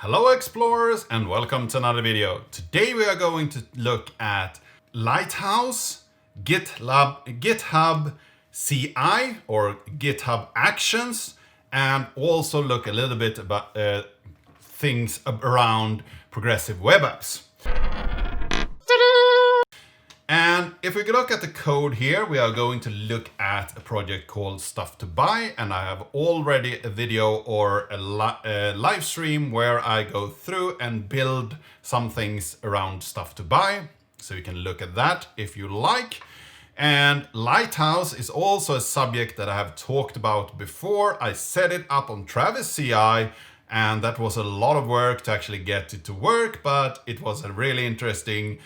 Hello explorers and welcome to another video. Today we are going to look at Lighthouse, GitHub CI or GitHub Actions, and also look a little bit about things around progressive web apps. And if we look at the code here, we are going to look at a project called Stuff to Buy, and I have already a video or a live stream where I go through and build some things around Stuff to Buy. So you can look at that if you like. And Lighthouse is also a subject that I have talked about before. I set it up on Travis CI, and that was a lot of work to actually get it to work, but it was a really interesting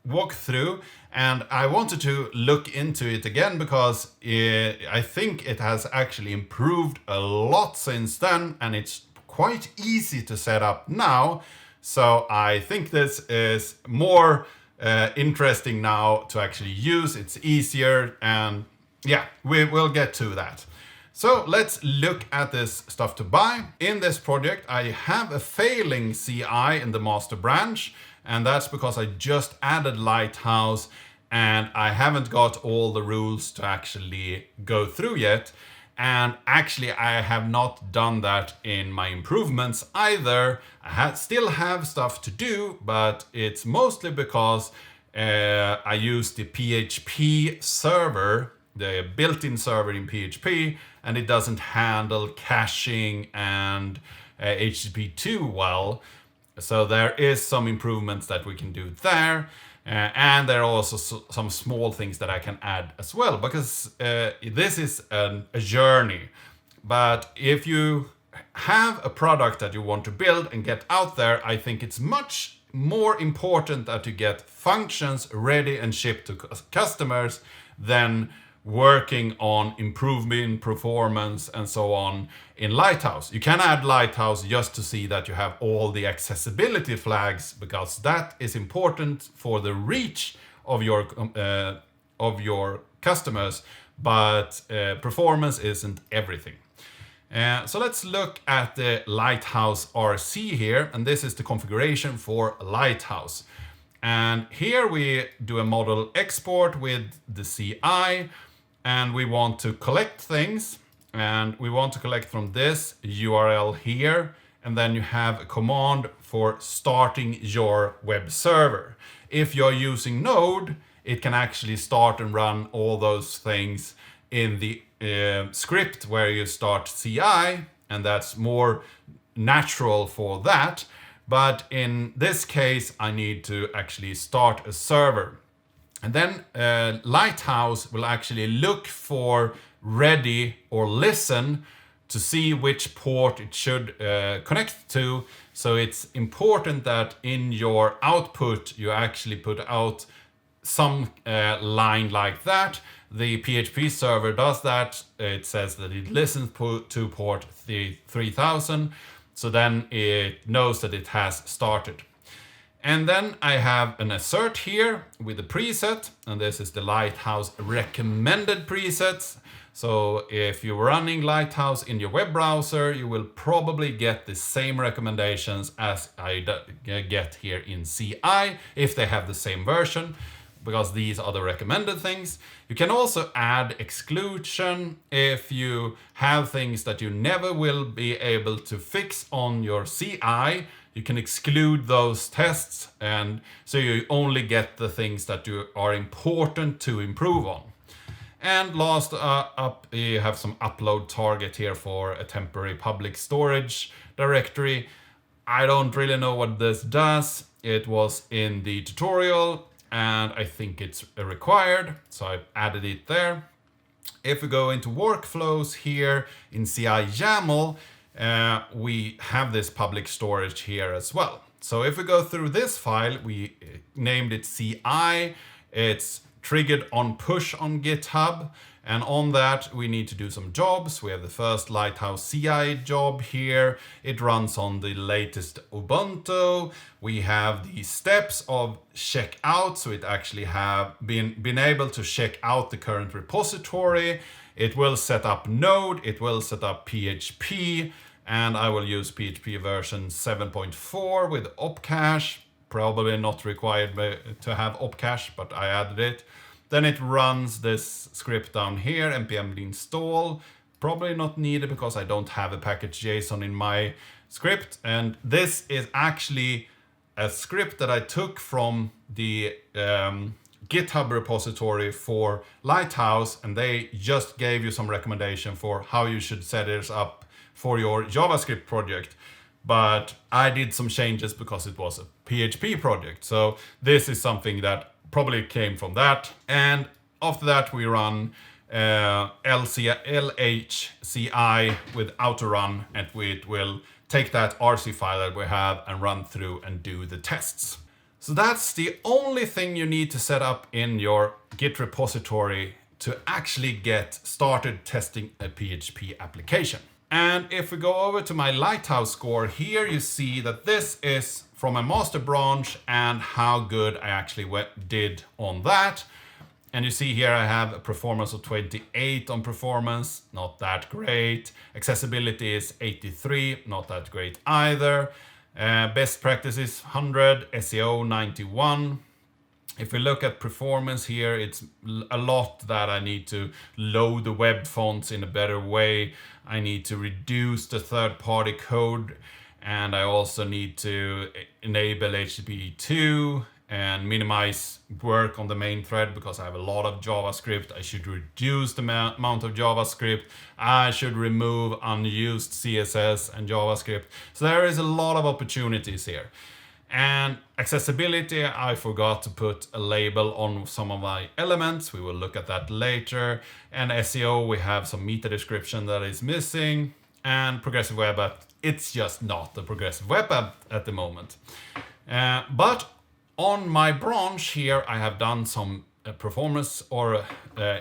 walkthrough, and I wanted to look into it again because I think it has actually improved a lot since then, and it's quite easy to set up now. So I think this is more interesting now to actually use. It's easier, and yeah, we will get to that. So let's look at this Stuff to Buy. In this project, I have a failing CI in the master branch, and that's because I just added Lighthouse and I haven't got all the rules to actually go through yet. And actually, I have not done that in my improvements either. I still have stuff to do, but it's mostly because I use the PHP server, the built-in server in PHP, and it doesn't handle caching and HTTP2 well. So there is some improvements that we can do there. And there are also some small things that I can add as well, because this is a journey. But if you have a product that you want to build and get out there, I think it's much more important that you get functions ready and shipped to customers than working on improving performance and so on in Lighthouse. You can add Lighthouse just to see that you have all the accessibility flags, because that is important for the reach of your customers, but performance isn't everything. So let's look at the Lighthouse RC here, and this is the configuration for Lighthouse. And here we do a model export with the CI, and we want to collect things, and we want to collect from this URL here, and then you have a command for starting your web server. If you're using Node, it can actually start and run all those things in the script where you start CI, and that's more natural for that. But in this case, I need to actually start a server. And then Lighthouse will actually look for ready or listen to see which port it should connect to. So it's important that in your output, you actually put out some line like that. The PHP server does that. It says that it listens to port 3000. So then it knows that it has started. And then I have an assert here with a preset, and this is the Lighthouse recommended presets. So if you're running Lighthouse in your web browser, you will probably get the same recommendations as I get here in CI, if they have the same version, because these are the recommended things. You can also add exclusion if you have things that you never will be able to fix on your CI. You can exclude those tests, and so you only get the things that are important to improve on. And last up, you have some upload target here for a temporary public storage directory. I don't really know what this does. It was in the tutorial, and I think it's required, so I've added it there. If we go into workflows here in CI YAML, we have this public storage here as well. So if we go through this file, we named it CI. It's triggered on push on GitHub, and on that we need to do some jobs. We have the first Lighthouse CI job here. It runs on the latest Ubuntu. We have the steps of checkout, so it actually have been able to check out the current repository. It will set up Node, it will set up PHP, and I will use PHP version 7.4 with opcache. Probably not required to have opcache, but I added it. Then it runs this script down here, npm install. Probably not needed because I don't have a package.json in my script. And this is actually a script that I took from the GitHub repository for Lighthouse, and they just gave you some recommendation for how you should set this up for your JavaScript project. But I did some changes because it was a PHP project. So this is something that probably came from that. And after that, we run LHCI with autorun, and it will take that RC file that we have and run through and do the tests. So that's the only thing you need to set up in your Git repository to actually get started testing a PHP application. And if we go over to my Lighthouse score, here you see that this is from a master branch and how good I actually did on that. And you see here I have a performance of 28 on performance, not that great. Accessibility is 83, not that great either. Best practices 100, SEO 91. If we look at performance here, it's a lot that I need to load the web fonts in a better way. I need to reduce the third-party code, and I also need to enable HTTP2 and minimize work on the main thread because I have a lot of JavaScript. I should reduce the amount of JavaScript. I should remove unused CSS and JavaScript. So there is a lot of opportunities here. And accessibility, I forgot to put a label on some of my elements. We will look at that later. And SEO, we have some meta description that is missing. And progressive web app, it's just not a progressive web app at the moment. But on my branch here, I have done some performance or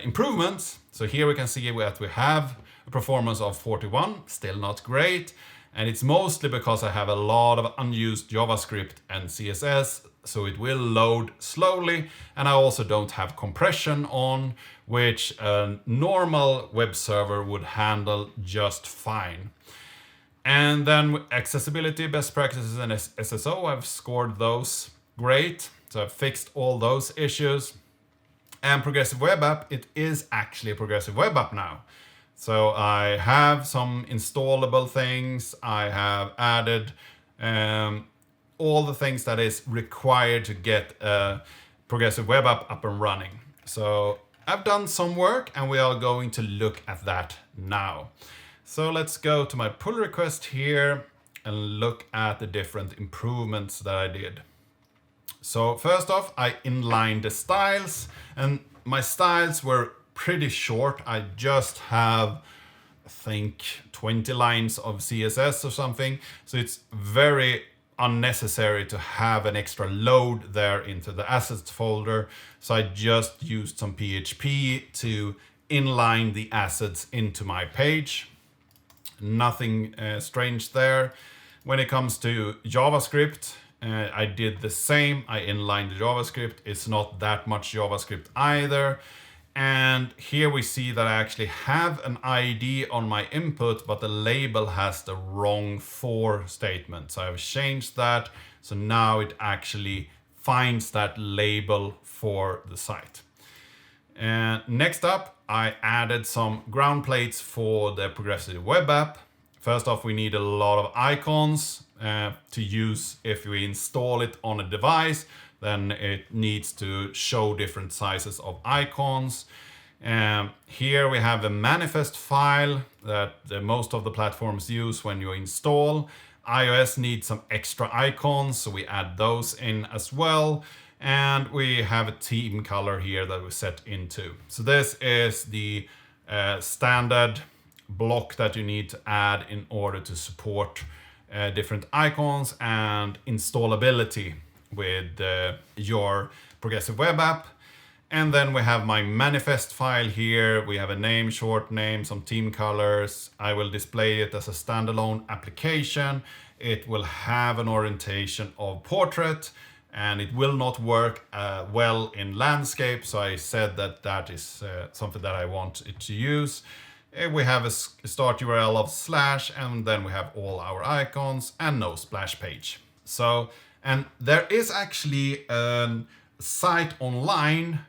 improvements. So here we can see that we have a performance of 41, still not great. And it's mostly because I have a lot of unused JavaScript and CSS, so it will load slowly. And I also don't have compression on, which a normal web server would handle just fine. And then accessibility, best practices, and SSO, I've scored those great. So I've fixed all those issues. And progressive web app, it is actually a progressive web app now. So I have some installable things. I have added all the things that is required to get a progressive web app up and running. So I've done some work and we are going to look at that now. So let's go to my pull request here and look at the different improvements that I did. So first off, I inlined the styles, and my styles were pretty short. I just have, I think, 20 lines of CSS or something. So it's very unnecessary to have an extra load there into the assets folder. So I just used some PHP to inline the assets into my page. Nothing strange there. When it comes to JavaScript, I did the same. I inlined the JavaScript. It's not that much JavaScript either. And here we see that I actually have an ID on my input, but the label has the wrong for statement. So I've changed that. So now it actually finds that label for the site. And next up, I added some ground plates for the progressive web app. First off, we need a lot of icons to use if we install it on a device. Then it needs to show different sizes of icons. Here we have a manifest file that most of the platforms use when you install. iOS needs some extra icons, so we add those in as well. And we have a theme color here that we set into. So this is the standard block that you need to add in order to support different icons and installability with your progressive web app. And then we have my manifest file here. We have a name, short name, some theme colors. I will display it as a standalone application. It will have an orientation of portrait, and it will not work well in landscape. So I said that that is something that I want it to use. We have a start URL of slash, and then we have all our icons and no splash page. So, and there is actually a site online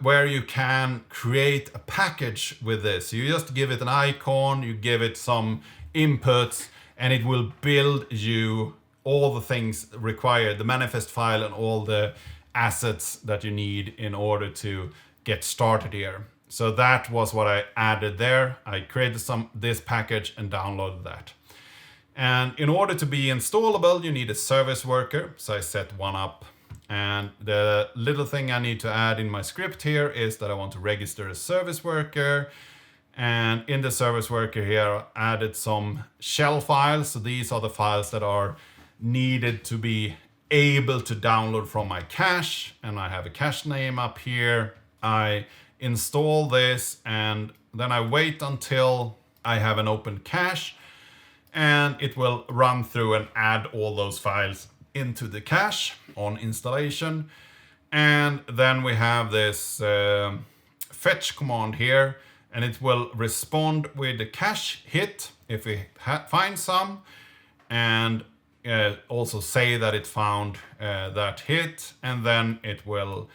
where you can create a package with this. You just give it an icon, you give it some inputs, and it will build you all the things required, the manifest file and all the assets that you need in order to get started here. So that was what I added there. I created this package and downloaded that. And in order to be installable, you need a service worker. So I set one up. And the little thing I need to add in my script here is that I want to register a service worker. And in the service worker here, I added some shell files. So these are the files that are needed to be able to download from my cache. And I have a cache name up here. I install this and then I wait until I have an open cache. And it will run through and add all those files into the cache on installation. And then we have this fetch command here, and it will respond with the cache hit if we find some, and also say that it found that hit, and then it will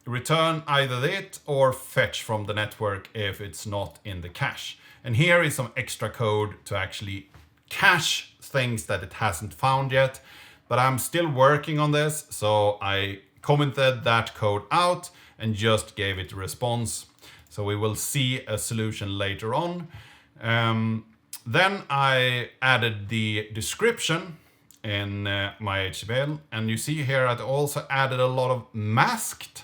return either it or fetch from the network if it's not in the cache. And here is some extra code to actually cache things that it hasn't found yet, but I'm still working on this, so I commented that code out and just gave it a response. So we will see a solution later on. Then I added the description in my HTML, and you see here I also added a lot of masked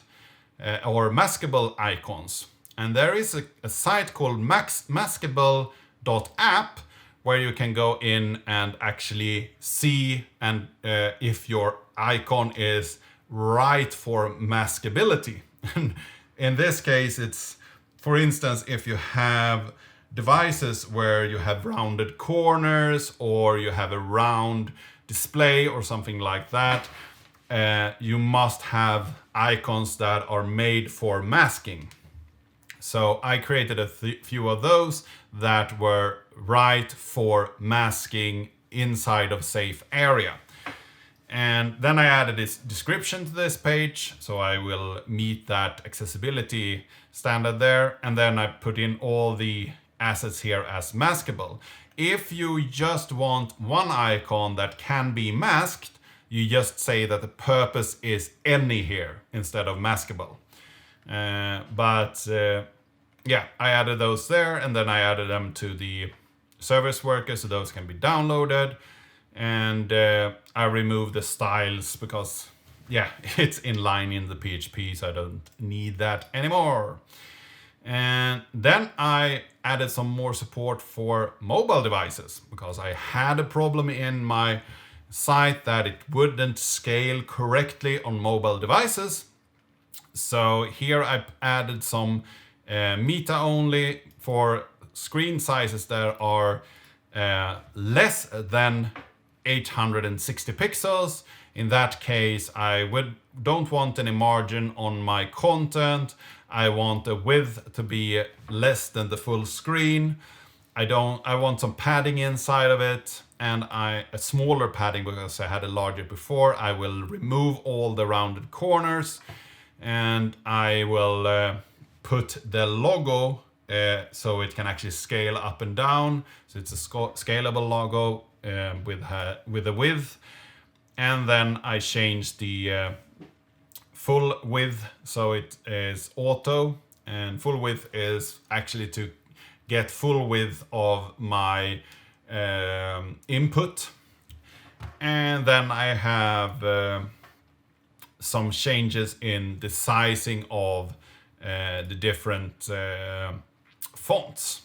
or maskable icons. And there is a site called maskable.app where you can go in and actually see and if your icon is right for maskability. In this case, it's, for instance, if you have devices where you have rounded corners or you have a round display or something like that, you must have icons that are made for masking. So I created a few of those that were right for masking inside of safe area. And then I added this description to this page, so I will meet that accessibility standard there. And then I put in all the assets here as maskable. If you just want one icon that can be masked, you just say that the purpose is any here instead of maskable. Yeah, I added those there, and then I added them to the service worker so those can be downloaded. And I removed the styles because, yeah, it's inline in the PHP, so I don't need that anymore. And then I added some more support for mobile devices because I had a problem in my site that it wouldn't scale correctly on mobile devices. So here I added some meta only for screen sizes that are less than 860 pixels. In that case, I don't want any margin on my content. I want the width to be less than the full screen. I want some padding inside of it, and a smaller padding because I had a larger before. I will remove all the rounded corners, and I will put the logo so it can actually scale up and down. So it's a scalable logo with the width. And then I changed the full width so it is auto, and full width is actually to get full width of my input. And then I have some changes in the sizing of the different fonts.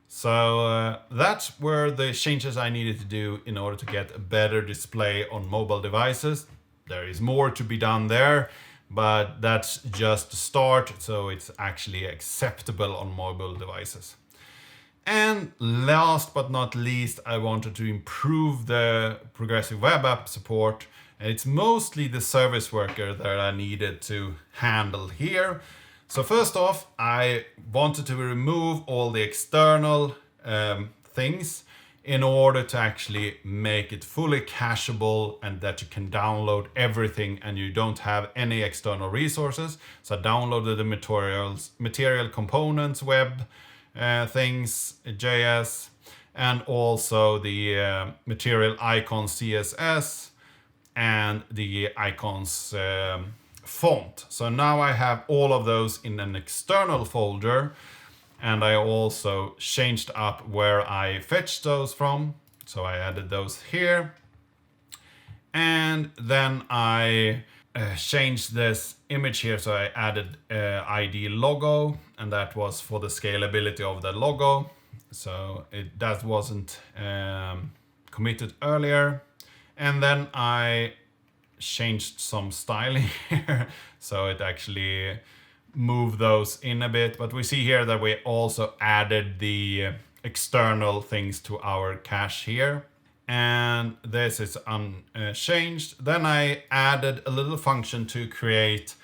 So that were the changes I needed to do in order to get a better display on mobile devices. There is more to be done there, but that's just the start, so it's actually acceptable on mobile devices. And last but not least, I wanted to improve the progressive web app support, and it's mostly the service worker that I needed to handle here. So first off, I wanted to remove all the external things in order to actually make it fully cacheable and that you can download everything and you don't have any external resources. So I downloaded the material components, web things, JS, and also the material icon CSS and the icons font. So now I have all of those in an external folder, and I also changed up where I fetched those from. So I added those here. And then I changed this image here. So I added ID logo, and that was for the scalability of the logo. So that wasn't committed earlier. And then I changed some styling here. So it actually move those in a bit, but we see here that we also added the external things to our cache here, and this is unchanged. Then I added a little function to create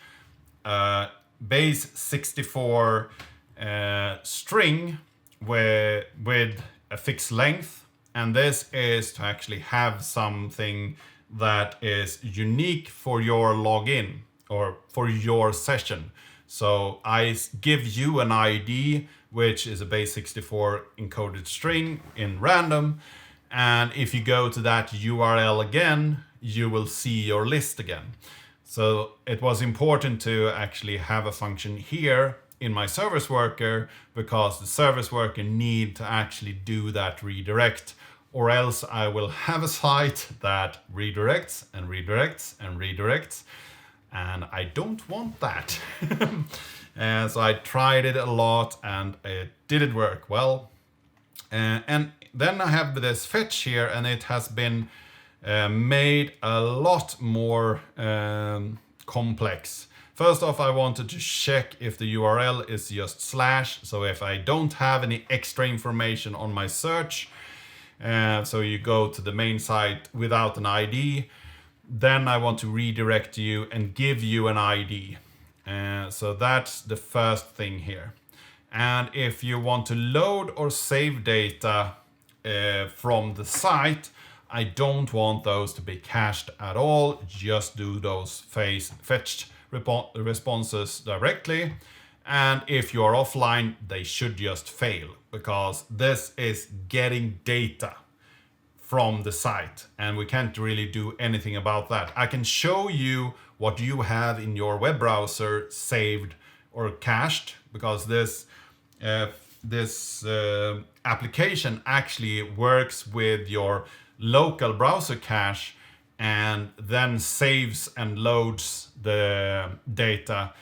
a base 64 string with a fixed length, and this is to actually have something that is unique for your login or for your session. So I give you an ID, which is a base 64 encoded string in random. And if you go to that URL again, you will see your list again. So it was important to actually have a function here in my service worker, because the service worker need to actually do that redirect, or else I will have a site that redirects and redirects and redirects. And I don't want that. And so I tried it a lot and it didn't work well. And then I have this fetch here, and it has been made a lot more complex. First off, I wanted to check if the URL is just slash. So if I don't have any extra information on my search, so you go to the main site without an ID, then I want to redirect you and give you an ID. So that's the first thing here. And if you want to load or save data from the site, I don't want those to be cached at all. Just do those fetched responses directly. And if you are offline, they should just fail, because this is getting data from the site, and we can't really do anything about that. I can show you what you have in your web browser saved or cached, because this application actually works with your local browser cache and then saves and loads the data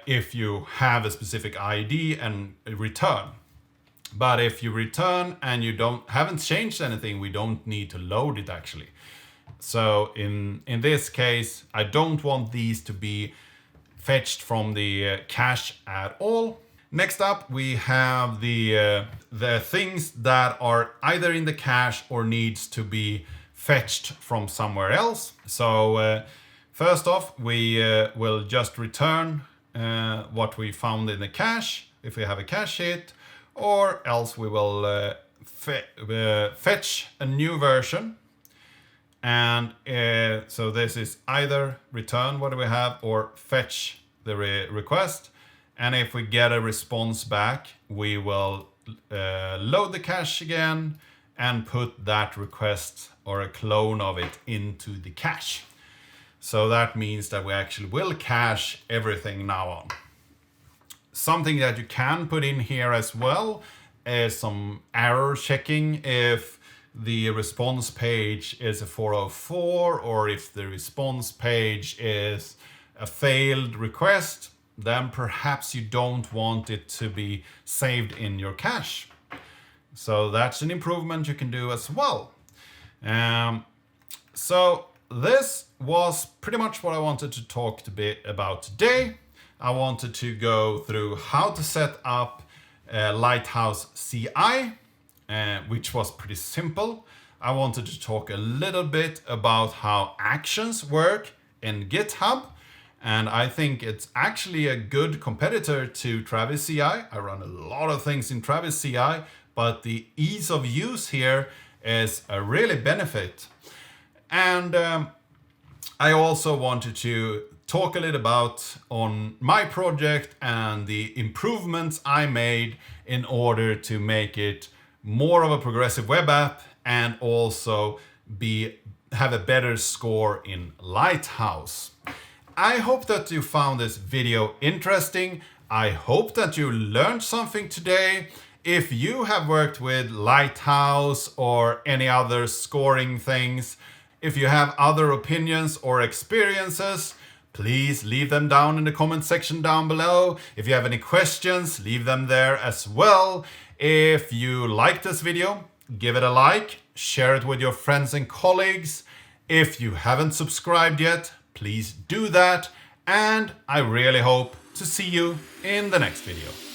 if you have a specific ID and return. But if you return and you haven't changed anything, we don't need to load it actually. So in this case, I don't want these to be fetched from the cache at all. Next up, we have the things that are either in the cache or needs to be fetched from somewhere else. So first off, we will just return what we found in the cache if we have a cache hit, or else we will fetch a new version. And so this is either return what we have or fetch the request. And if we get a response back, we will load the cache again and put that request or a clone of it into the cache. So that means that we actually will cache everything now on. Something that you can put in here as well is some error checking. If the response page is a 404, or if the response page is a failed request, then perhaps you don't want it to be saved in your cache. So that's an improvement you can do as well. So this was pretty much what I wanted to talk a bit about today. I wanted to go through how to set up Lighthouse CI, which was pretty simple. I wanted to talk a little bit about how actions work in GitHub, And I think it's actually a good competitor to Travis CI. I run a lot of things in Travis CI, but the ease of use here is a really benefit. And I also wanted to talk a little about on my project and the improvements I made in order to make it more of a progressive web app and also have a better score in Lighthouse. I hope that you found this video interesting. I hope that you learned something today. If you have worked with Lighthouse or any other scoring things, if you have other opinions or experiences, please leave them down in the comment section down below. If you have any questions, leave them there as well. If you like this video, give it a like, share it with your friends and colleagues. If you haven't subscribed yet, please do that. And I really hope to see you in the next video.